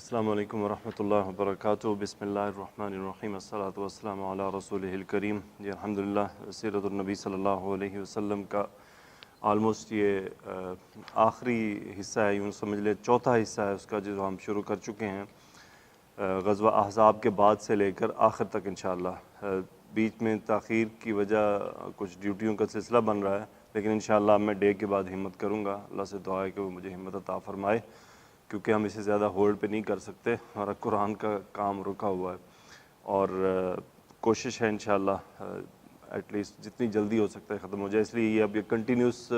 السلام علیکم ورحمۃ اللہ وبرکاتہ۔ بسم اللہ الرحمن الرحیم، الصلاۃ والسلام علی رسولہ الکریم۔ جی الحمدللہ، سیرت النبی صلی اللہ علیہ وسلم کا آلموسٹ یہ آخری حصہ ہے، یوں سمجھ لیں چوتھا حصہ ہے اس کا، جو ہم شروع کر چکے ہیں غزوہ احزاب کے بعد سے لے کر آخر تک انشاءاللہ۔ بیچ میں تاخیر کی وجہ کچھ ڈیوٹیوں کا سلسلہ بن رہا ہے، لیکن انشاءاللہ میں ڈے کے بعد ہمت کروں گا۔ اللہ سے دعا ہے کہ وہ مجھے ہمت عطا فرمائے، کیونکہ ہم اسے زیادہ ہولڈ پہ نہیں کر سکتے، ہمارا قرآن کا کام رکا ہوا ہے، اور کوشش ہے انشاءاللہ ایٹ لیسٹ جتنی جلدی ہو سکتا ہے ختم ہو جائے۔ اس لیے یہ اب یہ کنٹینیوس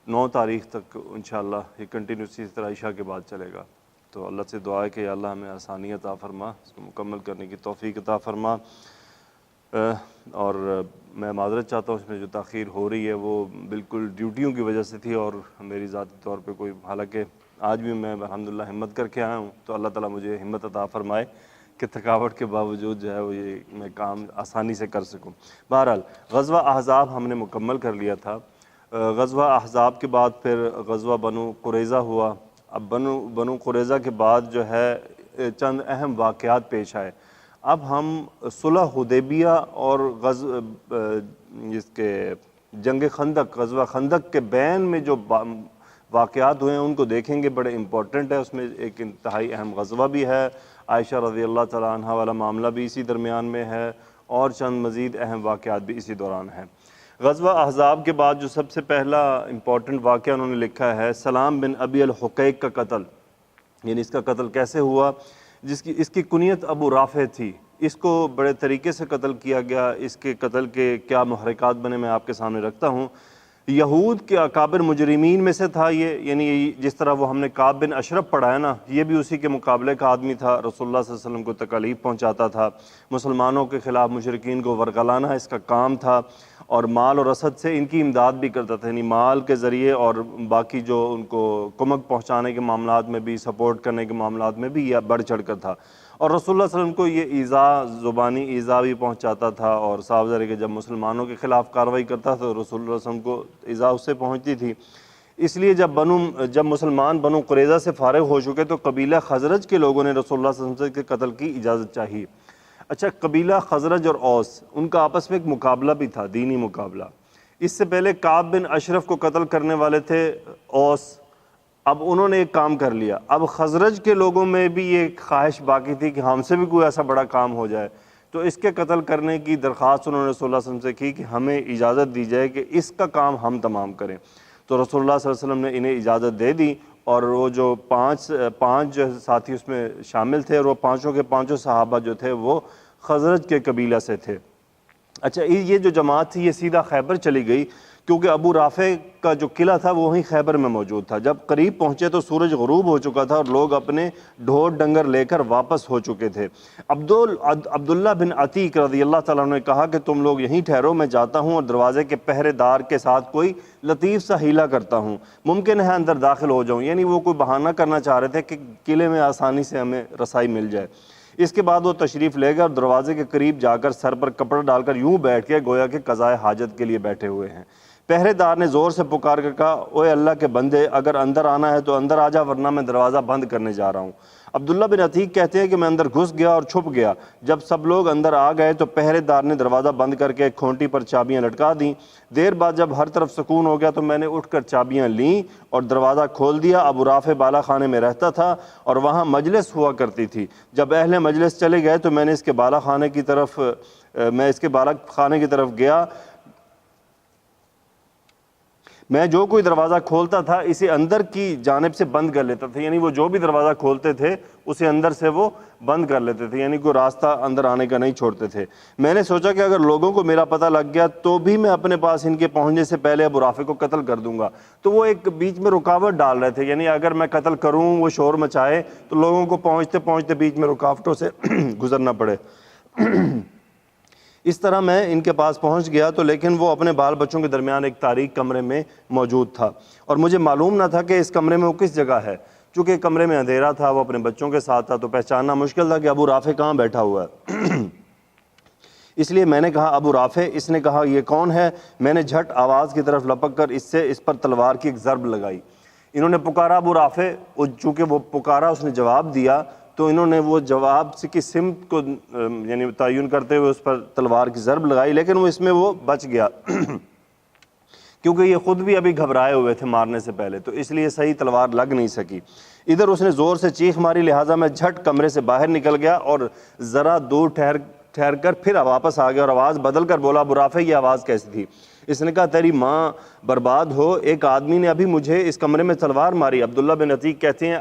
9 تاریخ تک انشاءاللہ یہ کنٹینیوس اسی طرح عشاء کے بعد چلے گا۔ تو اللہ سے دعا ہے کہ یا اللہ ہمیں آسانی عطا فرما، اس کو مکمل کرنے کی توفیق عطا فرما۔ اور میں معذرت چاہتا ہوں، اس میں جو تاخیر ہو رہی ہے وہ بالکل ڈیوٹیوں کی وجہ سے تھی، اور میری ذاتی طور پہ کوئی، حالانکہ آج بھی میں الحمدللہ ہمت کر کے آیا ہوں، تو اللہ تعالیٰ مجھے ہمت عطا فرمائے کہ تھکاوٹ کے باوجود جو ہے وہ یہ میں کام آسانی سے کر سکوں۔ بہرحال غزوہ احزاب ہم نے مکمل کر لیا تھا۔ غزوہ احزاب کے بعد پھر غزوہ بنو قریظہ ہوا۔ اب بنو قریظہ کے بعد جو ہے چند اہم واقعات پیش آئے۔ اب ہم صلح حدیبیہ اور اس کے جنگ خندق، غزوہ خندق کے بین میں جو واقعات ہوئے ہیں ان کو دیکھیں گے، بڑے امپورٹنٹ ہے۔ اس میں ایک انتہائی اہم غزوہ بھی ہے، عائشہ رضی اللہ تعالیٰ عنہ والا معاملہ بھی اسی درمیان میں ہے، اور چند مزید اہم واقعات بھی اسی دوران ہیں۔ غزوہ احزاب کے بعد جو سب سے پہلا امپورٹنٹ واقعہ انہوں نے لکھا ہے سلام بن ابی الحقیق کا قتل، یعنی اس کا قتل کیسے ہوا۔ اس کی کنیت ابو رافع تھی، اس کو بڑے طریقے سے قتل کیا گیا۔ اس کے قتل کے کیا محرکات بنے میں آپ کے سامنے رکھتا ہوں۔ یہود کے اکابر مجرمین میں سے تھا یہ، یعنی جس طرح وہ ہم نے کعب بن اشرف پڑھا ہے نا، یہ بھی اسی کے مقابلے کا آدمی تھا، رسول اللہ صلی اللہ علیہ وسلم کو تکالیف پہنچاتا تھا، مسلمانوں کے خلاف مشرکین کو ورغلانا اس کا کام تھا، اور مال اور رسد سے ان کی امداد بھی کرتا تھا، یعنی مال کے ذریعے اور باقی جو ان کو کمک پہنچانے کے معاملات میں بھی، سپورٹ کرنے کے معاملات میں بھی یہ بڑھ چڑھ کر تھا۔ اور رسول اللہ صلی اللہ علیہ وسلم کو یہ ایذا، زبانی ایذا بھی پہنچاتا تھا، اور صاحب ذرے کہ جب مسلمانوں کے خلاف کارروائی کرتا تھا تو رسول اللہ صلی اللہ علیہ وسلم کو ایذا اس سے پہنچتی تھی۔ اس لیے جب مسلمان بنو قریظہ سے فارغ ہو چکے تو قبیلہ خزرج کے لوگوں نے رسول اللہ صلی اللہ علیہ وسلم کے قتل کی اجازت چاہی۔ اچھا، قبیلہ خزرج اور اوس، ان کا آپس میں ایک مقابلہ بھی تھا، دینی مقابلہ۔ اس سے پہلے کعب بن اشرف کو قتل کرنے والے تھے اوس، اب انہوں نے ایک کام کر لیا۔ اب خزرج کے لوگوں میں بھی یہ خواہش باقی تھی کہ ہم سے بھی کوئی ایسا بڑا کام ہو جائے، تو اس کے قتل کرنے کی درخواست انہوں نے رسول اللہ صلی اللہ علیہ وسلم سے کی کہ ہمیں اجازت دی جائے کہ اس کا کام ہم تمام کریں۔ تو رسول اللہ صلی اللہ علیہ وسلم نے انہیں اجازت دے دی، اور وہ جو پانچ جو ساتھی اس میں شامل تھے، اور وہ پانچوں کے پانچوں صحابہ جو تھے وہ خزرج کے قبیلہ سے تھے۔ اچھا، یہ جو جماعت تھی یہ سیدھا خیبر چلی گئی، کیونکہ ابو رافع کا جو قلعہ تھا وہ وہیں خیبر میں موجود تھا۔ جب قریب پہنچے تو سورج غروب ہو چکا تھا، اور لوگ اپنے ڈھور ڈنگر لے کر واپس ہو چکے تھے۔ عبداللہ بن عتیق رضی اللہ تعالیٰ عنہ نے کہا کہ تم لوگ یہیں ٹھہرو، میں جاتا ہوں اور دروازے کے پہرے دار کے ساتھ کوئی لطیف سا ہیلا کرتا ہوں، ممکن ہے اندر داخل ہو جاؤں۔ یعنی وہ کوئی بہانہ کرنا چاہ رہے تھے کہ قلعے میں آسانی سے ہمیں رسائی مل جائے۔ اس کے بعد وہ تشریف لے گئے اور دروازے کے قریب جا کر سر پر کپڑا ڈال کر یوں بیٹھ کے گویا کہ قضائے حاجت کے لیے بیٹھے ہوئے ہیں۔ پہرے دار نے زور سے پکار کر کہا، اوے اللہ کے بندے، اگر اندر آنا ہے تو اندر آ جا، ورنہ میں دروازہ بند کرنے جا رہا ہوں۔ عبداللہ بن عتیق کہتے ہیں کہ میں اندر گھس گیا اور چھپ گیا۔ جب سب لوگ اندر آ گئے تو پہرے دار نے دروازہ بند کر کے ایک کھونٹی پر چابیاں لٹکا دیں۔ دیر بعد جب ہر طرف سکون ہو گیا تو میں نے اٹھ کر چابیاں لیں اور دروازہ کھول دیا۔ ابو رافع بالا خانے میں رہتا تھا اور وہاں مجلس ہوا کرتی تھی۔ جب اہل مجلس چلے گئے تو میں اس کے بالا خانے کی طرف گیا۔ میں جو کوئی دروازہ کھولتا تھا اسے اندر کی جانب سے بند کر لیتا تھا، یعنی وہ جو بھی دروازہ کھولتے تھے اسے اندر سے وہ بند کر لیتے تھے، یعنی کوئی راستہ اندر آنے کا نہیں چھوڑتے تھے۔ میں نے سوچا کہ اگر لوگوں کو میرا پتہ لگ گیا تو بھی میں اپنے پاس ان کے پہنچنے سے پہلے ابو رافع کو قتل کر دوں گا۔ تو وہ ایک بیچ میں رکاوٹ ڈال رہے تھے، یعنی اگر میں قتل کروں، وہ شور مچائے، تو لوگوں کو پہنچتے پہنچتے بیچ میں رکاوٹوں سے گزرنا پڑے۔ اس طرح میں ان کے پاس پہنچ گیا تو لیکن وہ اپنے بال بچوں کے درمیان ایک تاریک کمرے میں موجود تھا، اور مجھے معلوم نہ تھا کہ اس کمرے میں وہ کس جگہ ہے۔ چونکہ کمرے میں اندھیرا تھا، وہ اپنے بچوں کے ساتھ تھا، تو پہچاننا مشکل تھا کہ ابو رافع کہاں بیٹھا ہوا ہے۔ اس لیے میں نے کہا ابو رافع، اس نے کہا یہ کون ہے؟ میں نے جھٹ آواز کی طرف لپک کر اس پر تلوار کی ایک ضرب لگائی۔ انہوں نے پکارا ابو رافع، چونکہ وہ پکارا اس نے جواب دیا تو انہوں نے وہ جواب سے کی سمت کو یعنی تعین کرتے ہوئے اس پر تلوار کی ضرب لگائی، لیکن وہ اس میں وہ بچ گیا کیونکہ یہ خود بھی ابھی گھبرائے ہوئے تھے مارنے سے پہلے، تو اس لیے صحیح تلوار لگ نہیں سکی۔ ادھر اس نے زور سے چیخ ماری، لہٰذا میں جھٹ کمرے سے باہر نکل گیا اور ذرا دور ٹھہر کر پھر واپس آ گیا اور آواز بدل کر بولا ابو رافع یہ آواز کیسی تھی؟ اس نے کہا تیری ماں برباد ہو، ایک آدمی نے ابھی مجھے اس کمرے میں تلوار ماری۔ عبداللہ بن عتیق کہتے ہیں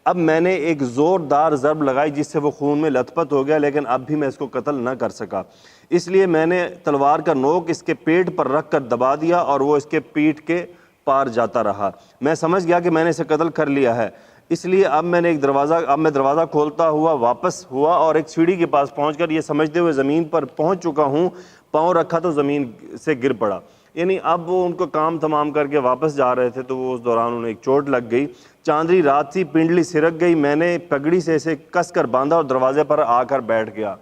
اب میں نے ایک زوردار ضرب لگائی جس سے وہ خون میں لت پت ہو گیا، لیکن اب بھی میں اس کو قتل نہ کر سکا، اس لیے میں نے تلوار کا نوک اس کے پیٹ پر رکھ کر دبا دیا اور وہ اس کے پیٹھ کے پار جاتا رہا۔ میں سمجھ گیا کہ میں نے اسے قتل کر لیا ہے، اس لیے اب میں دروازہ کھولتا ہوا واپس ہوا اور ایک سیڑھی کے پاس پہنچ کر یہ سمجھتے ہوئے زمین پر پہنچ چکا ہوں، پاؤں رکھا تو زمین سے گر پڑا۔ یعنی اب وہ ان کو کام تمام کر کے واپس جا رہے تھے تو وہ اس دوران انہیں ایک چوٹ لگ گئی، چاندنی رات تھی، پنڈلی سرک گئی، میں نے پگڑی سے اسے کس کر باندھا اور دروازے پر آ کر بیٹھ گیا۔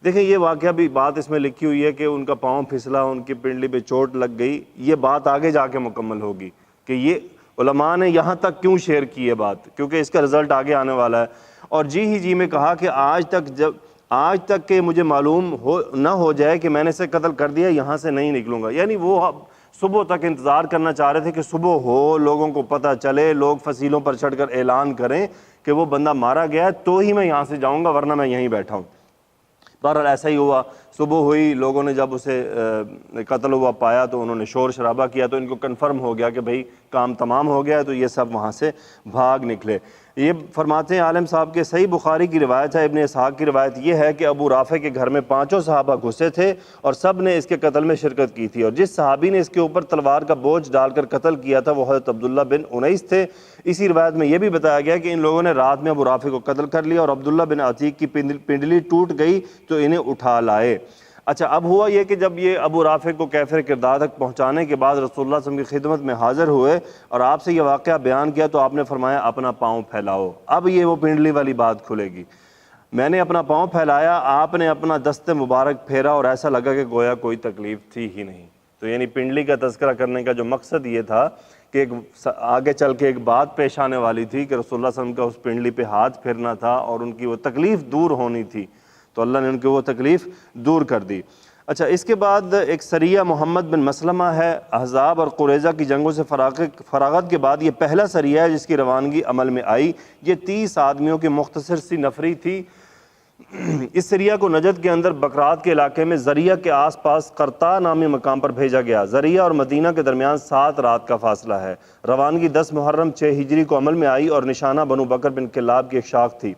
دیکھیں یہ واقعہ بھی بات اس میں لکھی ہوئی ہے کہ ان کا پاؤں پھسلا، ان کی پنڈلی پہ چوٹ لگ گئی، یہ بات آگے جا کے مکمل ہوگی کہ یہ علماء نے یہاں تک کیوں شیئر کی ہے بات، کیونکہ اس کا رزلٹ آگے آنے والا ہے۔ اور جی میں کہا کہ آج تک کہ مجھے معلوم نہ ہو جائے کہ میں نے اسے قتل کر دیا یہاں سے نہیں نکلوں گا۔ یعنی وہ صبح تک انتظار کرنا چاہ رہے تھے کہ صبح ہو، لوگوں کو پتہ چلے، لوگ فصیلوں پر چڑھ کر اعلان کریں کہ وہ بندہ مارا گیا ہے تو ہی میں یہاں سے جاؤں گا، ورنہ میں یہیں بیٹھا ہوں۔ بہرحال ایسا ہی ہوا، صبح ہوئی، لوگوں نے جب اسے قتل ہوا پایا تو انہوں نے شور شرابہ کیا، تو ان کو کنفرم ہو گیا کہ بھئی کام تمام ہو گیا ہے، تو یہ سب وہاں سے بھاگ نکلے۔ یہ فرماتے ہیں عالم صاحب کے صحیح بخاری کی روایت ہے، ابن اسحاق کی روایت یہ ہے کہ ابو رافع کے گھر میں 5 صحابہ گھسے تھے اور سب نے اس کے قتل میں شرکت کی تھی، اور جس صحابی نے اس کے اوپر تلوار کا بوجھ ڈال کر قتل کیا تھا وہ حضرت عبداللہ بن انیس تھے۔ اسی روایت میں یہ بھی بتایا گیا کہ ان لوگوں نے رات میں ابو رافع کو قتل کر لیا اور عبداللہ بن عتیق کی پنڈلی ٹوٹ گئی تو انہیں اٹھا لائے۔ اچھا اب ہوا یہ کہ جب یہ ابو رافع کو کیفر کردار تک پہنچانے کے بعد رسول اللہ صلی اللہ علیہ وسلم کی خدمت میں حاضر ہوئے اور آپ سے یہ واقعہ بیان کیا تو آپ نے فرمایا اپنا پاؤں پھیلاؤ۔ اب یہ وہ پنڈلی والی بات کھلے گی۔ میں نے اپنا پاؤں پھیلایا، آپ نے اپنا دست مبارک پھیرا اور ایسا لگا کہ گویا کوئی تکلیف تھی ہی نہیں۔ تو یعنی پنڈلی کا تذکرہ کرنے کا جو مقصد یہ تھا کہ آگے چل کے ایک بات پیش آنے والی تھی کہ رسول اللہ صلی اللہ علیہ وسلم کا اس پنڈلی پہ ہاتھ پھرنا تھا اور ان کی وہ تکلیف دور ہونی تھی، تو اللہ نے ان کی وہ تکلیف دور کر دی۔ اچھا اس کے بعد ایک سریہ محمد بن مسلمہ ہے، احزاب اور قریظہ کی جنگوں سے فراغت کے بعد یہ پہلا سریہ ہے جس کی روانگی عمل میں آئی۔ یہ 30 آدمیوں کی مختصر سی نفری تھی۔ اس سریہ کو نجد کے اندر بکرات کے علاقے میں ذریعہ کے آس پاس قرطا نامی مقام پر بھیجا گیا۔ ذریعہ اور مدینہ کے درمیان 7 رات کا فاصلہ ہے۔ روانگی 10 محرم 6 ہجری کو عمل میں آئی اور نشانہ بنو بکر بن کلاب کی ایک شاخ تھی۔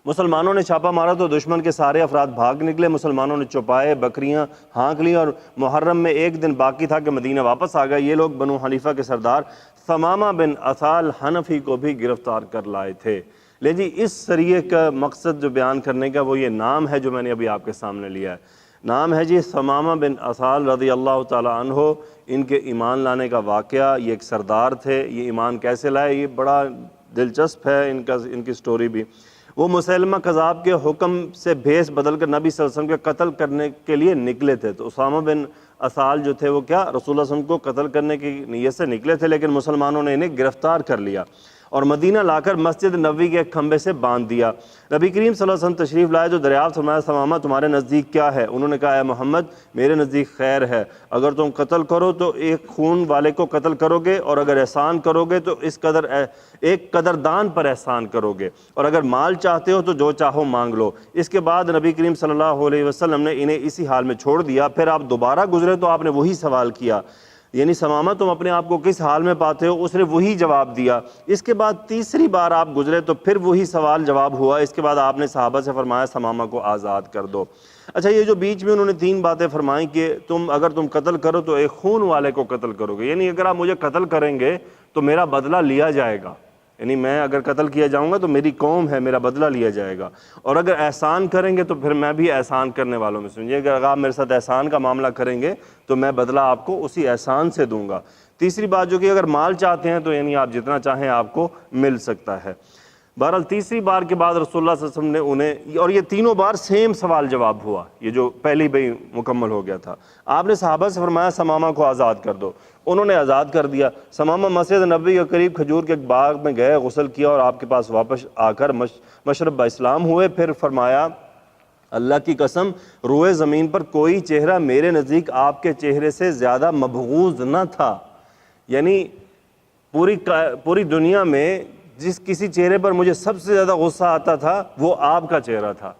مسلمانوں نے چھاپا مارا تو دشمن کے سارے افراد بھاگ نکلے۔ مسلمانوں نے چوپائے، بکریاں ہانک لیں اور محرم میں ایک دن باقی تھا کہ مدینہ واپس آ گئے۔ یہ لوگ بنو حنیفہ کے سردار ثمامہ بن اثال حنفی کو بھی گرفتار کر لائے تھے۔ لے جی اس سریے کا مقصد جو بیان کرنے کا وہ یہ نام ہے جو میں نے ابھی آپ کے سامنے لیا ہے۔ نام ہے جی ثمامہ بن اثال رضی اللہ تعالی عنہ۔ ان کے ایمان لانے کا واقعہ، یہ ایک سردار تھے، یہ ایمان کیسے لائے یہ بڑا دلچسپ ہے ان کی سٹوری بھی۔ وہ مسلمہ کذاب کے حکم سے بھیس بدل کر نبی صلی اللہ علیہ وسلم کے قتل کرنے کے لیے نکلے تھے۔ تو اسامہ بن اثال جو تھے وہ کیا رسول اللہ صلی اللہ علیہ وسلم کو قتل کرنے کی نیت سے نکلے تھے، لیکن مسلمانوں نے انہیں گرفتار کر لیا اور مدینہ لا کر مسجد نبوی کے ایک کھمبے سے باندھ دیا۔ نبی کریم صلی اللہ علیہ وسلم تشریف لائے تو دریافت فرمایا ثمامہ تمہارے نزدیک کیا ہے؟ انہوں نے کہا اے محمد میرے نزدیک خیر ہے، اگر تم قتل کرو تو ایک خون والے کو قتل کرو گے، اور اگر احسان کرو گے تو ایک قدردان پر احسان کرو گے، اور اگر مال چاہتے ہو تو جو چاہو مانگ لو۔ اس کے بعد نبی کریم صلی اللہ علیہ وسلم نے انہیں اسی حال میں چھوڑ دیا۔ پھر آپ دوبارہ گزرے تو آپ نے وہی سوال کیا، یعنی ثمامہ تم اپنے آپ کو کس حال میں پاتے ہو؟ اس نے وہی جواب دیا۔ اس کے بعد تیسری بار آپ گزرے تو پھر وہی سوال جواب ہوا۔ اس کے بعد آپ نے صحابہ سے فرمایا ثمامہ کو آزاد کر دو۔ اچھا یہ جو بیچ میں انہوں نے 3 باتیں فرمائیں کہ اگر تم قتل کرو تو ایک خون والے کو قتل کرو گے، یعنی اگر آپ مجھے قتل کریں گے تو میرا بدلہ لیا جائے گا، یعنی میں اگر قتل کیا جاؤں گا تو میری قوم ہے، میرا بدلہ لیا جائے گا، اور اگر احسان کریں گے تو پھر میں بھی احسان کرنے والوں میں سمجھیے، اگر آپ میرے ساتھ احسان کا معاملہ کریں گے تو میں بدلہ آپ کو اسی احسان سے دوں گا۔ تیسری بات جو کہ اگر مال چاہتے ہیں تو یعنی آپ جتنا چاہیں آپ کو مل سکتا ہے۔ بہرحال تیسری بار کے بعد رسول اللہ صلی اللہ علیہ وسلم نے انہیں، اور یہ تینوں بار سیم سوال جواب ہوا، یہ جو پہلی بھی مکمل ہو گیا تھا، آپ نے صحابہ سے فرمایا ثمامہ کو آزاد کر دو، انہوں نے آزاد کر دیا۔ ثمامہ مسجد نبوی کے قریب کھجور کے ایک باغ میں گئے، غسل کیا اور آپ کے پاس واپس آ کر مشرب با اسلام ہوئے۔ پھر فرمایا اللہ کی قسم روئے زمین پر کوئی چہرہ میرے نزدیک آپ کے چہرے سے زیادہ مبغوض نہ تھا، یعنی پوری دنیا میں جس کسی چہرے پر مجھے سب سے زیادہ غصہ آتا تھا وہ آپ کا چہرہ تھا۔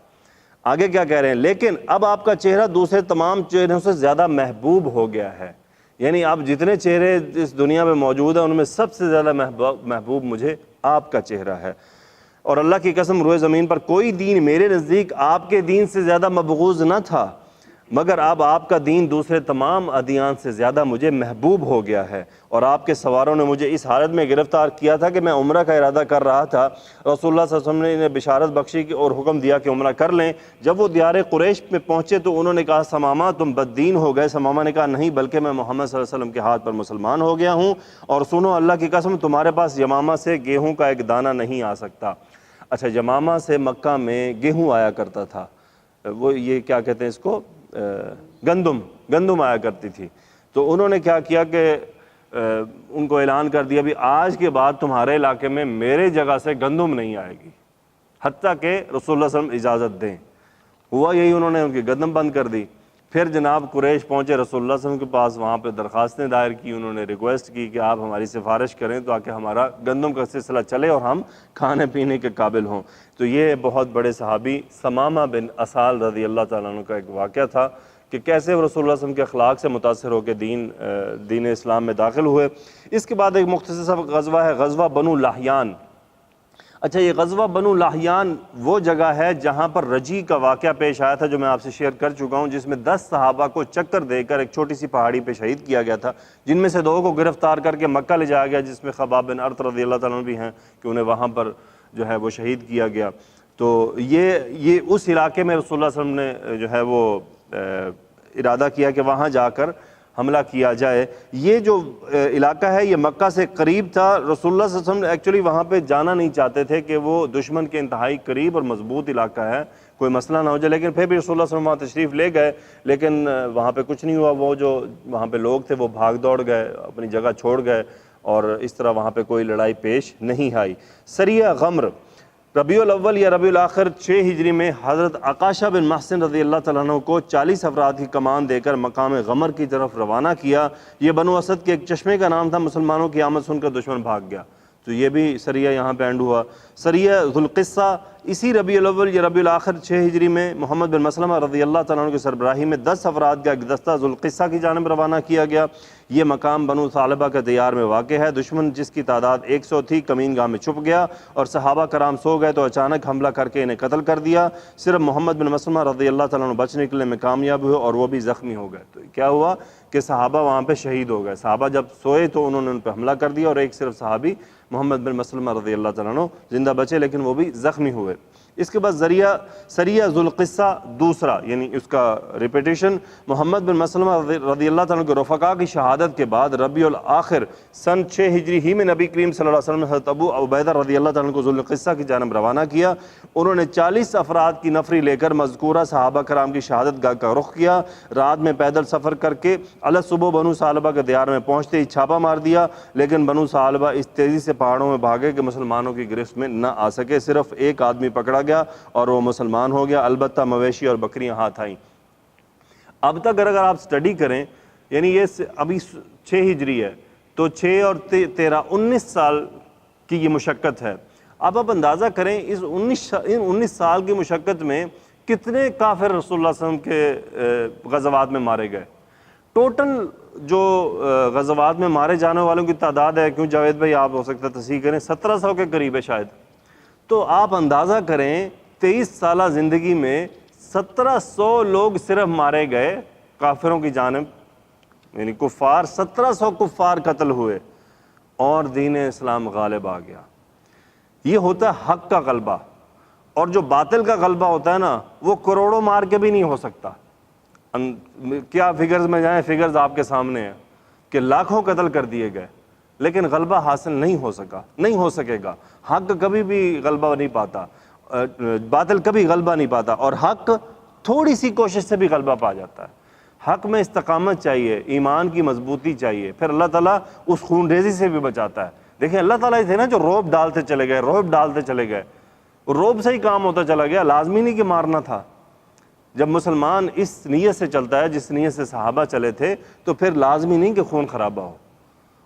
آگے کیا کہہ رہے ہیں، لیکن اب آپ کا چہرہ دوسرے تمام چہروں سے زیادہ محبوب ہو گیا ہے، یعنی اب جتنے چہرے اس دنیا میں موجود ہیں ان میں سب سے زیادہ محبوب مجھے آپ کا چہرہ ہے، اور اللہ کی قسم روئے زمین پر کوئی دین میرے نزدیک آپ کے دین سے زیادہ مبغوض نہ تھا، مگر اب آپ کا دین دوسرے تمام ادیان سے زیادہ مجھے محبوب ہو گیا ہے، اور آپ کے سواروں نے مجھے اس حالت میں گرفتار کیا تھا کہ میں عمرہ کا ارادہ کر رہا تھا۔ رسول اللہ صلی اللہ علیہ وسلم نے انہیں بشارت بخشی اور حکم دیا کہ عمرہ کر لیں۔ جب وہ دیار قریش میں پہنچے تو انہوں نے کہا ثمامہ تم بددین ہو گئے۔ ثمامہ نے کہا نہیں، بلکہ میں محمد صلی اللہ علیہ وسلم کے ہاتھ پر مسلمان ہو گیا ہوں، اور سنو اللہ کی قسم تمہارے پاس یمامہ سے گیہوں کا ایک دانہ نہیں آ سکتا۔ اچھا، یمامہ سے مکہ میں گیہوں آیا کرتا تھا، وہ یہ کیا کہتے ہیں اس کو، گندم آیا کرتی تھی۔ تو انہوں نے کیا کیا کہ ان کو اعلان کر دیا بھی آج کے بعد تمہارے علاقے میں میرے جگہ سے گندم نہیں آئے گی حتیٰ کہ رسول اللہ صلی اللہ علیہ وسلم اجازت دیں۔ ہوا یہی، انہوں نے ان کی گندم بند کر دی۔ پھر جناب قریش پہنچے رسول اللہ صلی اللہ علیہ وسلم کے پاس، وہاں پہ درخواستیں دائر کی، انہوں نے ریکویسٹ کی کہ آپ ہماری سفارش کریں تاکہ ہمارا گندم کا سلسلہ چلے اور ہم کھانے پینے کے قابل ہوں۔ تو یہ بہت بڑے صحابی ثمامہ بن اسال رضی اللہ تعالیٰ عنہ کا ایک واقعہ تھا کہ کیسے وہ رسول اللہ صلی اللہ علیہ وسلم کے اخلاق سے متاثر ہو کے دین اسلام میں داخل ہوئے۔ اس کے بعد ایک مختصر سا غزوہ ہے، غزوہ بنو لاہیان۔ اچھا، یہ غزوہ بنو لاہیان وہ جگہ ہے جہاں پر رجی کا واقعہ پیش آیا تھا جو میں آپ سے شیئر کر چکا ہوں، جس میں 10 صحابہ کو چکر دے کر ایک چھوٹی سی پہاڑی پہ شہید کیا گیا تھا، جن میں سے 2 کو گرفتار کر کے مکہ لے جایا گیا، جس میں خباب بن ارت رضی اللہ تعالیٰ عنہ بھی ہیں کہ انہیں وہاں پر جو ہے وہ شہید کیا گیا۔ تو یہ اس علاقے میں رسول اللہ صلی اللہ علیہ وسلم نے جو ہے وہ ارادہ کیا کہ وہاں جا کر حملہ کیا جائے۔ یہ جو علاقہ ہے یہ مکہ سے قریب تھا، رسول اللہ صلی اللہ علیہ وسلم ایکچولی وہاں پہ جانا نہیں چاہتے تھے کہ وہ دشمن کے انتہائی قریب اور مضبوط علاقہ ہے، کوئی مسئلہ نہ ہو جائے، لیکن پھر بھی رسول اللہ صلی اللہ علیہ وسلم وہاں تشریف لے گئے، لیکن وہاں پہ کچھ نہیں ہوا۔ وہ جو وہاں پہ لوگ تھے وہ بھاگ دوڑ گئے، اپنی جگہ چھوڑ گئے، اور اس طرح وہاں پہ کوئی لڑائی پیش نہیں آئی۔ سریہ غمر ربیع الاول یا ربیع الاخر 6 ہجری میں حضرت عکاشہ بن محسن رضی اللہ تعالیٰ عنہ کو 40 افراد کی کمان دے کر مقام غمر کی طرف روانہ کیا۔ یہ بنو اسد کے ایک چشمے کا نام تھا، مسلمانوں کی آمد سن کر دشمن بھاگ گیا، تو یہ بھی سریہ یہاں پہ اینڈ ہوا۔ سریہ ذوالقصہ اسی ربیع الاول یا ربیع الاخر 6 ہجری میں محمد بن مسلمہ رضی اللہ تعالیٰ عنہ کی سربراہی میں 10 افراد کا ایک دستہ ذوالقصہ کی جانب روانہ کیا گیا۔ یہ مقام بنو ثعلبہ کے دیار میں واقع ہے۔ دشمن جس کی تعداد 100 تھی کمین گاہ میں چھپ گیا، اور صحابہ کرام سو گئے تو اچانک حملہ کر کے انہیں قتل کر دیا۔ صرف محمد بن مسلمہ رضی اللہ تعالیٰ عنہ بچ نکلنے میں کامیاب ہوئے، اور وہ بھی زخمی ہو گئے۔ تو کیا ہوا کہ صحابہ وہاں پہ شہید ہو گئے، صحابہ جب سوئے تو انہوں نے ان پہ حملہ کر دیا، اور ایک صرف صحابی محمد بن مسلمہ رضی اللہ تعالیٰ عنہ زندہ بچے، لیکن وہ بھی زخمی ہوئے۔ اس کے بعد سریہ ذوالقصہ دوسرا، یعنی اس کا ریپیٹیشن، محمد بن مسلمہ رضی اللہ تعالیٰ عنہ کے رفقا کی شہادت کے بعد ربیع الاخر سن 6 ہجری ہی میں نبی کریم صلی اللہ علیہ وسلم نے حضرت ابو عبیدہ رضی اللہ تعالیٰ عنہ کو ذوالقصہ کی جانب روانہ کیا۔ انہوں نے 40 افراد کی نفری لے کر مذکورہ صحابہ کرام کی شہادت گاہ کا رخ کیا۔ رات میں پیدل سفر کر کے صبح بنو ثعلبہ کے دیار میں پہنچتے ہی چھاپا مار دیا، لیکن بنو ثعلبہ اس تیزی سے پہاڑوں میں بھاگے کہ مسلمانوں کی گرفت میں نہ آ سکے۔ صرف ایک آدمی پکڑا گیا اور وہ مسلمان ہو گیا، البتہ مویشی اور بکریاں ہاتھ آئیں۔ اب تک اگر آپ سٹڈی کریں، یعنی یہ ابھی 6 ہجری ہے، تو 6 اور 13 19 سال کی یہ مشقت ہے۔ اب آپ اندازہ کریں اس 19 سال کی مشقت میں کتنے کافر رسول اللہ صلی اللہ علیہ وسلم کے غزوات میں مارے گئے۔ ٹوٹل جو غزوات میں مارے جانے والوں کی تعداد ہے، کیوں جاوید بھائی آپ ہو سکتا ہے تصحیح کریں، 1700 کے قریب ہے شاید۔ تو آپ اندازہ کریں 23 سالہ زندگی میں 1700 لوگ صرف مارے گئے کافروں کی جانب، یعنی کفار، 1700 کفار قتل ہوئے، اور دین اسلام غالب آ گیا۔ یہ ہوتا ہے حق کا غلبہ، اور جو باطل کا غلبہ ہوتا ہے نا، وہ کروڑوں مار کے بھی نہیں ہو سکتا۔ کیا فگرز میں جائیں، فگرز آپ کے سامنے ہیں کہ لاکھوں قتل کر دیے گئے، لیکن غلبہ حاصل نہیں ہو سکا، نہیں ہو سکے گا۔ حق کبھی بھی غلبہ نہیں پاتا، باطل کبھی غلبہ نہیں پاتا، اور حق تھوڑی سی کوشش سے بھی غلبہ پا جاتا ہے۔ حق میں استقامت چاہیے، ایمان کی مضبوطی چاہیے، پھر اللہ تعالیٰ اس خون ریزی سے بھی بچاتا ہے۔ دیکھیں اللہ تعالیٰ ہی تھے نا جو روب ڈالتے چلے گئے، روب ڈالتے چلے گئے، روب سے ہی کام ہوتا چلا گیا، لازمی نہیں کہ مارنا تھا۔ جب مسلمان اس نیت سے چلتا ہے جس نیت سے صحابہ چلے تھے، تو پھر لازمی نہیں کہ خون خرابہ ہو۔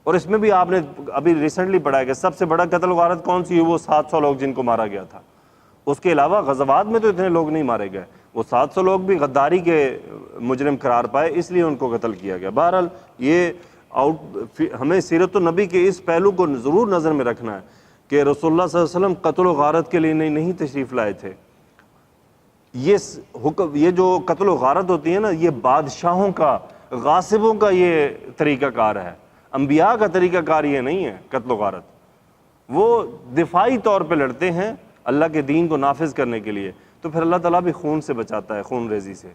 اور اس میں بھی آپ نے ابھی ریسنٹلی پڑھا ہے کہ سب سے بڑا قتل و غارت کون سی ہے؟ وہ 700 لوگ جن کو مارا گیا تھا۔ اس کے علاوہ غزوات میں تو اتنے لوگ نہیں مارے گئے، وہ 700 لوگ بھی غداری کے مجرم قرار پائے، اس لیے ان کو قتل کیا گیا۔ بہرحال یہ ہمیں سیرت النبی کے اس پہلو کو ضرور نظر میں رکھنا ہے کہ رسول اللہ صلی اللہ علیہ وسلم قتل و غارت کے لیے نہیں تشریف لائے تھے۔ یہ جو قتل و غارت ہوتی ہے نا، یہ بادشاہوں کا، غاصبوں کا یہ طریقہ کار ہے، انبیاء کا طریقہ کار یہ نہیں ہے۔ قتل و غارت وہ دفاعی طور پہ لڑتے ہیں اللہ کے دین کو نافذ کرنے کے لیے، تو پھر اللہ تعالیٰ بھی خون سے بچاتا ہے، خون ریزی سے۔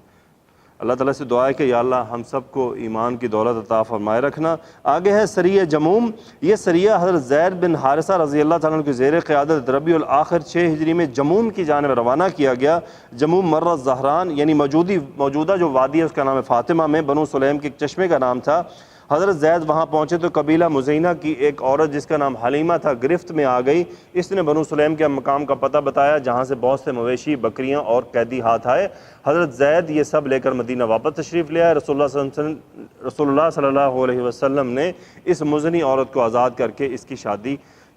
اللہ تعالیٰ سے دعا ہے کہ یا اللہ ہم سب کو ایمان کی دولت عطا فرمائے رکھنا۔ آگے ہے سریہ جموم۔ یہ سریہ حضرت زید بن حارثہ رضی اللہ تعالیٰ عنہ کی زیر قیادت ربیع الاخر 6 ہجری میں جموم کی جانب روانہ کیا گیا۔ جموم مرہ زہران یعنی موجودہ جو وادی ہے اس کا نام ہے فاطمہ میں، بنو سلیم کے ایک چشمے کا نام تھا۔ حضرت زید وہاں پہنچے تو قبیلہ مزینہ کی ایک عورت جس کا نام حلیمہ تھا گرفت میں آ گئی۔ اس نے بنو سلیم کے مقام کا پتہ بتایا جہاں سے بہت سے مویشی، بکریاں اور قیدی ہاتھ آئے۔ حضرت زید یہ سب لے کر مدینہ واپس تشریف لے آئے۔ رسول اللہ صلی اللہ علیہ وسلم نے اس مزنی عورت کو آزاد کر کے اس کی شادی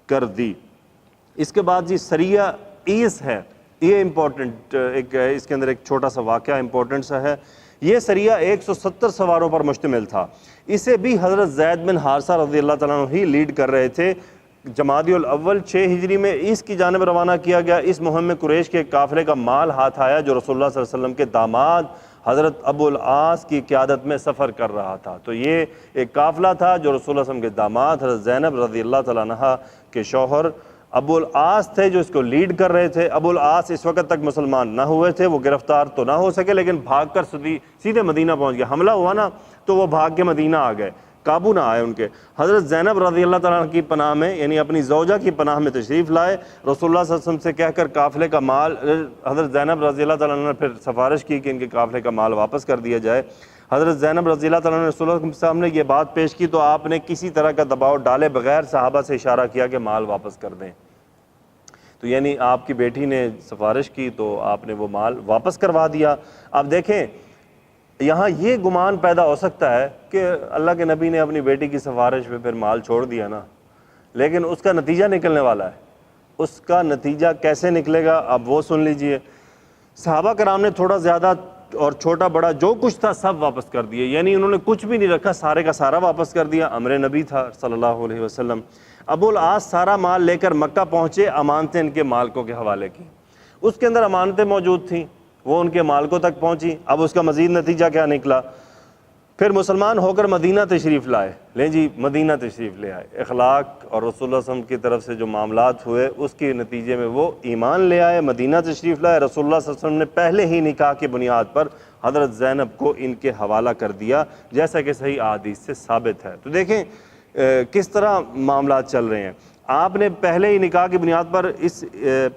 کر دی۔ اس کے بعد جی سریہ ایس ہے، یہ امپورٹنٹ اس کے اندر ایک چھوٹا سا واقعہ امپورٹنٹ سا ہے۔ یہ سریہ 170 سواروں پر مشتمل تھا۔ اسے بھی حضرت زید بن حارثہ رضی اللہ تعالیٰ عنہ ہی لیڈ کر رہے تھے۔ جمادی الاول 6 ہجری میں اس کی جانب روانہ کیا گیا۔ اس مہم میں قریش کے قافلے کا مال ہاتھ آیا جو رسول اللہ صلی اللہ علیہ وسلم کے داماد حضرت ابو العاص کی قیادت میں سفر کر رہا تھا۔ تو یہ ایک قافلہ تھا جو رسول اللہ صلی اللہ علیہ وسلم کے داماد حضرت زینب رضی اللہ تعالیٰ عنہ کے شوہر ابو العاص تھے جو اس کو لیڈ کر رہے تھے۔ ابو العاص اس وقت تک مسلمان نہ ہوئے تھے، وہ گرفتار تو نہ ہو سکے لیکن بھاگ کر سیدھے مدینہ پہنچ گئے۔ حملہ ہوا نا تو وہ بھاگ کے مدینہ آ گئے، قابو نہ آئے ان کے۔ حضرت زینب رضی اللہ تعالیٰ عنہ کی پناہ میں یعنی اپنی زوجہ کی پناہ میں تشریف لائے۔ رسول اللہ صلی اللہ علیہ وسلم سے کہہ کر قافلے کا مال، حضرت زینب رضی اللہ تعالیٰ عنہ نے پھر سفارش کی کہ ان کے قافلے کا مال واپس کر دیا جائے۔ حضرت زینب رضی اللہ تعالیٰ عنہ نے رسول اللہ کے سامنے یہ بات پیش کی تو آپ نے کسی طرح کا دباؤ ڈالے بغیر صحابہ سے اشارہ کیا کہ مال واپس کر دیں۔ تو یعنی آپ کی بیٹی نے سفارش کی تو آپ نے وہ مال واپس کروا دیا۔ آپ دیکھیں یہاں یہ گمان پیدا ہو سکتا ہے کہ اللہ کے نبی نے اپنی بیٹی کی سفارش پہ پھر مال چھوڑ دیا نا، لیکن اس کا نتیجہ نکلنے والا ہے۔ اس کا نتیجہ کیسے نکلے گا اب وہ سن لیجئے۔ صحابہ کرام نے تھوڑا زیادہ اور چھوٹا بڑا جو کچھ تھا سب واپس کر دیے، یعنی انہوں نے کچھ بھی نہیں رکھا، سارے کا سارا واپس کر دیا۔ امر نبی تھا صلی اللہ علیہ وسلم۔ ابو العاص سارا مال لے کر مکہ پہنچے، امانتیں ان کے مالکوں کے حوالے کی۔ اس کے اندر امانتیں موجود تھیں، وہ ان کے مالکوں تک پہنچی۔ اب اس کا مزید نتیجہ کیا نکلا؟ پھر مسلمان ہو کر مدینہ تشریف لائے، لیں جی مدینہ تشریف لے آئے۔ اخلاق اور رسول اللہ صلی اللہ علیہ وسلم کی طرف سے جو معاملات ہوئے اس کے نتیجے میں وہ ایمان لے آئے، مدینہ تشریف لائے۔ رسول اللہ صلی اللہ علیہ وسلم نے پہلے ہی نکاح کی بنیاد پر حضرت زینب کو ان کے حوالہ کر دیا، جیسا کہ صحیح احادیث سے ثابت ہے۔ تو دیکھیں کس طرح معاملات چل رہے ہیں۔ آپ نے پہلے ہی نکاح کی بنیاد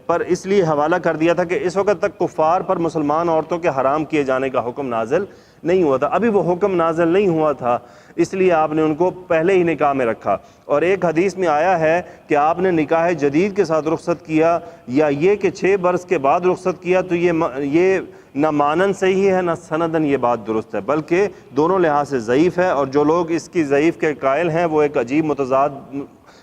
پر اس لیے حوالہ کر دیا تھا کہ اس وقت تک کفار پر مسلمان عورتوں کے حرام کیے جانے کا حکم نازل نہیں ہوا تھا، ابھی وہ حکم نازل نہیں ہوا تھا، اس لیے آپ نے ان کو پہلے ہی نکاح میں رکھا۔ اور ایک حدیث میں آیا ہے کہ آپ نے نکاح جدید کے ساتھ رخصت کیا یا یہ کہ 6 برس کے بعد رخصت کیا، تو یہ نہ مانن صحیح ہے نہ سندن یہ بات درست ہے، بلکہ دونوں لحاظ سے ضعیف ہے۔ اور جو لوگ اس کی ضعیف کے قائل ہیں وہ ایک عجیب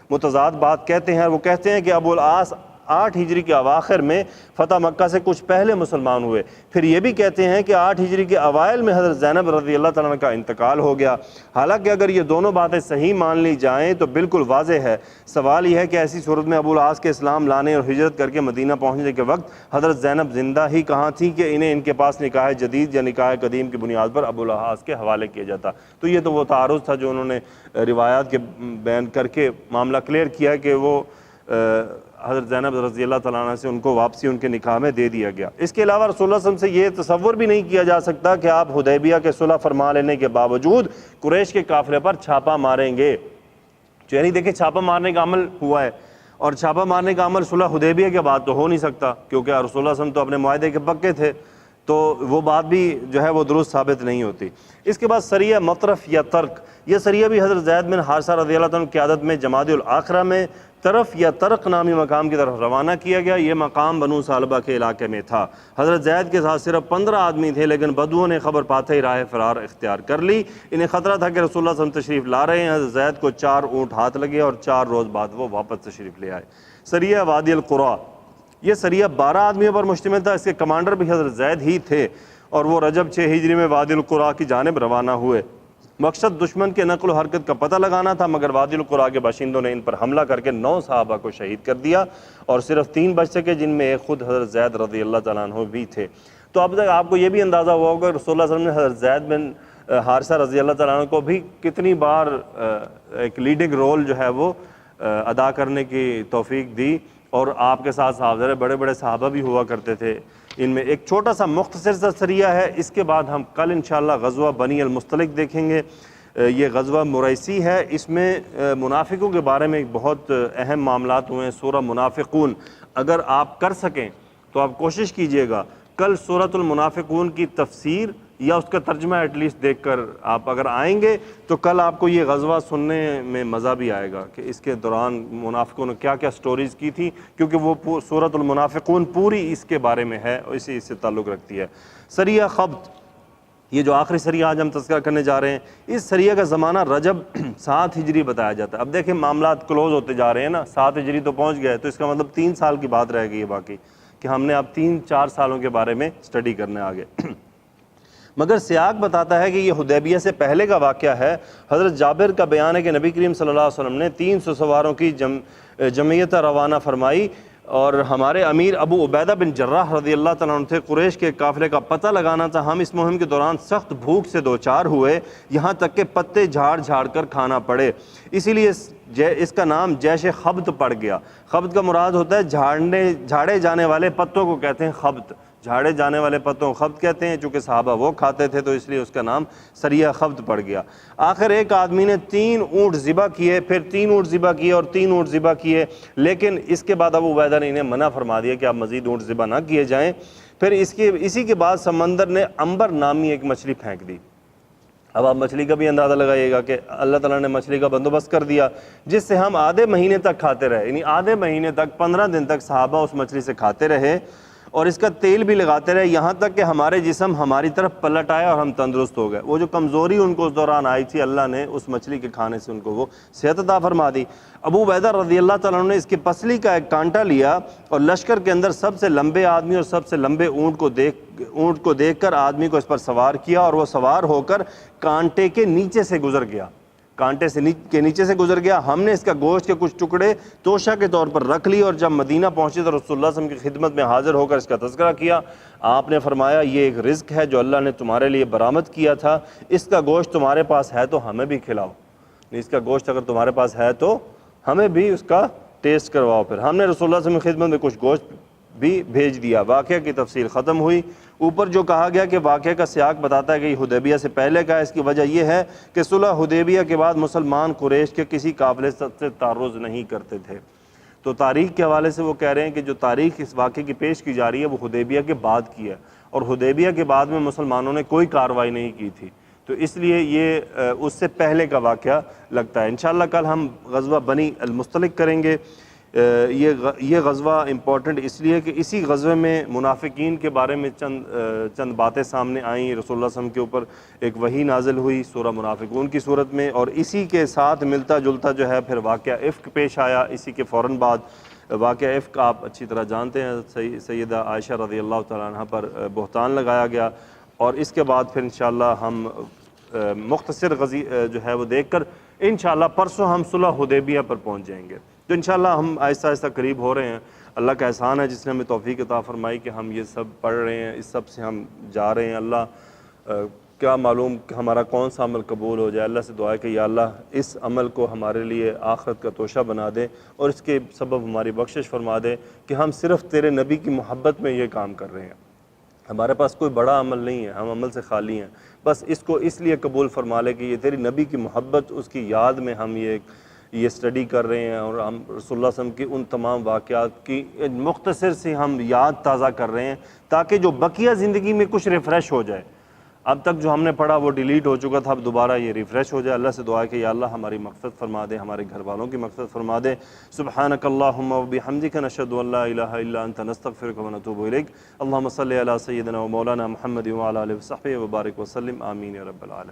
متضاد بات کہتے ہیں۔ وہ کہتے ہیں کہ ابو العاص 8 ہجری کے اواخر میں فتح مکہ سے کچھ پہلے مسلمان ہوئے، پھر یہ بھی کہتے ہیں کہ 8 ہجری کے اوائل میں حضرت زینب رضی اللہ تعالیٰ عنہ کا انتقال ہو گیا۔ حالانکہ اگر یہ دونوں باتیں صحیح مان لی جائیں تو بالکل واضح ہے۔ سوال یہ ہے کہ ایسی صورت میں ابو العاص کے اسلام لانے اور ہجرت کر کے مدینہ پہنچنے کے وقت حضرت زینب زندہ ہی کہاں تھی کہ انہیں ان کے پاس نکاح جدید یا نکاح قدیم کی بنیاد پر ابو العاص کے حوالے کیا جاتا؟ تو یہ تو وہ تعارض تھا جو انہوں نے روایات کے بیان کر کے معاملہ کلیئر کیا کہ وہ حضرت زینب رضی اللہ تعالیٰ عنہ سے ان کو واپسی ان کے نکاح میں دے دیا گیا۔ اس کے علاوہ رسول اللہ صلی اللہ علیہ وسلم سے یہ تصور بھی نہیں کیا جا سکتا کہ آپ حدیبیہ کے صلح فرما لینے کے باوجود قریش کے قافلے پر چھاپا ماریں گے۔ یعنی دیکھیں چھاپا مارنے کا عمل ہوا ہے، اور چھاپا مارنے کا عمل صلح حدیبیہ کے بعد تو ہو نہیں سکتا، کیونکہ رسول اللہ صلی اللہ علیہ وسلم تو اپنے معاہدے کے پکے تھے، تو وہ بات بھی جو ہے وہ درست ثابت نہیں ہوتی۔ اس کے بعد سریہ مطرف یا ترک، یہ سریہ بھی حضرت زید بن حارثہ رضی اللہ عنہ کی قیادت میں جمادی الاخرہ میں طرف یا ترق نامی مقام کی طرف روانہ کیا گیا۔ یہ مقام بنو سالبہ کے علاقے میں تھا۔ حضرت زید کے ساتھ صرف 15 آدمی تھے، لیکن بدوؤں نے خبر پاتے ہی راہ فرار اختیار کر لی۔ انہیں خطرہ تھا کہ رسول اللہ صلی اللہ علیہ وسلم تشریف لا رہے ہیں۔ حضرت زید کو 4 اونٹ ہاتھ لگے اور 4 روز بعد وہ واپس تشریف لے آئے۔ سریہ وادی القریٰ، یہ سریہ 12 آدمیوں پر مشتمل تھا، اس کے کمانڈر بھی حضرت زید ہی تھے، اور وہ رجب 6 ہجری میں وادی القریٰ کی جانب روانہ ہوئے۔ مقصد دشمن کے نقل و حرکت کا پتہ لگانا تھا، مگر وادی القریٰ کے باشندوں نے ان پر حملہ کر کے 9 صحابہ کو شہید کر دیا، اور صرف 3 بچ سکے، جن میں ایک خود حضرت زید رضی اللہ تعالیٰ عنہ بھی تھے۔ تو اب تک آپ کو یہ بھی اندازہ ہوا ہوگا کہ رسول اللہ صلی اللہ علیہ وسلم نے حضرت زید بن حارثہ رضی اللہ تعالیٰ عنہ کو بھی کتنی بار ایک لیڈنگ رول جو ہے وہ ادا کرنے کی توفیق دی، اور آپ کے ساتھ صحابہ بڑے بڑے صحابہ بھی ہوا کرتے تھے۔ ان میں ایک چھوٹا سا مختصر سا سریہ ہے، اس کے بعد ہم کل انشاءاللہ غزوہ بنی المصطلق دیکھیں گے۔ یہ غزوہ مریسی ہے، اس میں منافقوں کے بارے میں بہت اہم معاملات ہوئے ہیں۔ سورہ منافقون اگر آپ کر سکیں تو آپ کوشش کیجئے گا کل سورۃ المنافقون کی تفسیر یا اس کا ترجمہ ایٹ لیسٹ دیکھ کر آپ اگر آئیں گے تو کل آپ کو یہ غزوہ سننے میں مزہ بھی آئے گا کہ اس کے دوران منافقوں نے کیا کیا سٹوریز کی تھی، کیونکہ وہ سورۃ المنافقون پوری اس کے بارے میں ہے اور اس سے تعلق رکھتی ہے۔ سریہ خبط، یہ جو آخری سریہ آج ہم تذکرہ کرنے جا رہے ہیں، اس سریہ کا زمانہ رجب 7 ہجری بتایا جاتا ہے۔ اب دیکھیں معاملات کلوز ہوتے جا رہے ہیں نا، 7 ہجری تو پہنچ گئے، تو اس کا مطلب 3 سال کی بات رہ گئی ہے باقی، کہ ہم نے اب 3-4 سالوں کے بارے میں سٹڈی کرنے آگے۔ مگر سیاق بتاتا ہے کہ یہ حدیبیہ سے پہلے کا واقعہ ہے۔ حضرت جابر کا بیان ہے کہ نبی کریم صلی اللہ علیہ وسلم نے 300 سواروں کی جمعیت روانہ فرمائی، اور ہمارے امیر ابو عبیدہ بن جراح رضی اللہ تعالیٰ عنہ تھے۔ قریش کے قافلے کا پتہ لگانا تھا۔ ہم اس مہم کے دوران سخت بھوک سے دوچار ہوئے، یہاں تک کہ پتے جھاڑ جھاڑ کر کھانا پڑے، اسی لیے اس کا نام جیش خبط پڑ گیا۔ خبط کا مراد ہوتا ہے جھاڑے جانے والے پتوں کو کہتے ہیں خبط، جھاڑے جانے والے پتوں کو خبط کہتے ہیں، چونکہ صحابہ وہ کھاتے تھے تو اس لیے اس کا نام سریہ خبط پڑ گیا۔ آخر ایک آدمی نے 3 اونٹ ذبح کیے، پھر 3 اونٹ ذبح کیے اور 3 اونٹ ذبح کیے، لیکن اس کے بعد ابو عبیدہ نے انہیں منع فرما دیا کہ آپ مزید اونٹ ذبح نہ کیے جائیں۔ پھر اسی کے بعد سمندر نے عنبر نامی ایک مچھلی پھینک دی۔ اب آپ مچھلی کا بھی اندازہ لگائیے گا کہ اللہ تعالیٰ نے مچھلی کا بندوبست کر دیا، جس سے ہم آدھے مہینے تک کھاتے رہے، یعنی آدھے مہینے تک 15 دن تک صحابہ اس مچھلی سے کھاتے رہے، اور اس کا تیل بھی لگاتے رہے، یہاں تک کہ ہمارے جسم ہماری طرف پلٹ آیا اور ہم تندرست ہو گئے۔ وہ جو کمزوری ان کو اس دوران آئی تھی، اللہ نے اس مچھلی کے کھانے سے ان کو وہ صحت عطا فرما دی۔ ابو عبیدہ رضی اللہ تعالیٰ عنہ نے اس کی پسلی کا ایک کانٹا لیا، اور لشکر کے اندر سب سے لمبے آدمی اور سب سے لمبے اونٹ کو دیکھ کر آدمی کو اس پر سوار کیا، اور وہ سوار ہو کر کانٹے کے نیچے سے گزر گیا، کانٹے کے نیچے سے گزر گیا۔ ہم نے اس کا گوشت کے کچھ ٹکڑے توشہ کے طور پر رکھ لی، اور جب مدینہ پہنچے تو رسول اللہ صلی اللہ علیہ وسلم کی خدمت میں حاضر ہو کر اس کا تذکرہ کیا۔ آپ نے فرمایا یہ ایک رزق ہے جو اللہ نے تمہارے لیے برآمد کیا تھا، اس کا گوشت تمہارے پاس ہے تو ہمیں بھی کھلاؤ، اس کا گوشت اگر تمہارے پاس ہے تو ہمیں بھی اس کا ٹیسٹ کرواؤ۔ پھر ہم نے رسول اللہ صلی اللہ علیہ وسلم کی خدمت میں کچھ گوشت بھی بھیج دیا۔ واقعہ کی تفصیل ختم ہوئی۔ اوپر جو کہا گیا کہ واقعہ کا سیاق بتاتا ہے کہ یہ حدیبیہ سے پہلے کا ہے، اس کی وجہ یہ ہے کہ صلح حدیبیہ کے بعد مسلمان قریش کے کسی قافلے سے تعرض نہیں کرتے تھے۔ تو تاریخ کے حوالے سے وہ کہہ رہے ہیں کہ جو تاریخ اس واقعے کی پیش کی جا رہی ہے وہ حدیبیہ کے بعد کی ہے، اور حدیبیہ کے بعد میں مسلمانوں نے کوئی کارروائی نہیں کی تھی، تو اس لیے یہ اس سے پہلے کا واقعہ لگتا ہے۔ انشاءاللہ کل ہم غزوہ بنی المصطلق کریں گے۔ یہ غزوہ امپورٹنٹ اس لیے کہ اسی غزوے میں منافقین کے بارے میں چند باتیں سامنے آئیں۔ رسول اللہ صلی اللہ علیہ وسلم کے اوپر ایک وحی نازل ہوئی سورہ منافقون کی صورت میں، اور اسی کے ساتھ ملتا جلتا جو ہے پھر واقعہ افک پیش آیا۔ اسی کے فوراً بعد واقعہ افک آپ اچھی طرح جانتے ہیں، سیدہ عائشہ رضی اللہ تعالیٰ عنہ پر بہتان لگایا گیا، اور اس کے بعد پھر انشاءاللہ ہم مختصر جو ہے وہ دیکھ کر انشاءاللہ پرسوں ہم صلح حدیبیہ پر پہنچ جائیں گے۔ تو انشاءاللہ ہم آہستہ آہستہ قریب ہو رہے ہیں۔ اللہ کا احسان ہے جس نے ہمیں توفیق عطا فرمائی کہ ہم یہ سب پڑھ رہے ہیں، اس سب سے ہم جا رہے ہیں۔ اللہ کیا معلوم کہ ہمارا کون سا عمل قبول ہو جائے۔ اللہ سے دعا ہے کہ یا اللہ اس عمل کو ہمارے لیے آخرت کا توشہ بنا دے، اور اس کے سبب ہماری بخشش فرما دے کہ ہم صرف تیرے نبی کی محبت میں یہ کام کر رہے ہیں۔ ہمارے پاس کوئی بڑا عمل نہیں ہے، ہم عمل سے خالی ہیں، بس اس کو اس لیے قبول فرما لے کہ یہ تیری نبی کی محبت، اس کی یاد میں ہم یہ یہ اسٹڈی کر رہے ہیں اور ہم رسول اللہ صلی اللہ علیہ وسلم کی ان تمام واقعات کی مختصر سے ہم یاد تازہ کر رہے ہیں تاکہ جو بقیہ زندگی میں کچھ ریفریش ہو جائے. اب تک جو ہم نے پڑھا وہ ڈیلیٹ ہو چکا تھا، اب دوبارہ یہ ریفریش ہو جائے. اللہ سے دعا ہے کہ یا اللہ ہماری مغفرت فرما دے، ہمارے گھر والوں کی مغفرت فرما دے. سبحانک اللہم و بحمدک نشہد ان لا الہ الا انت نستغفرک و نتوب الیک. اللہم صلی علی سیدنا و مولانا محمد و علی آلہ و صحبہ و بارک وسلم. آمین یا رب العالمین.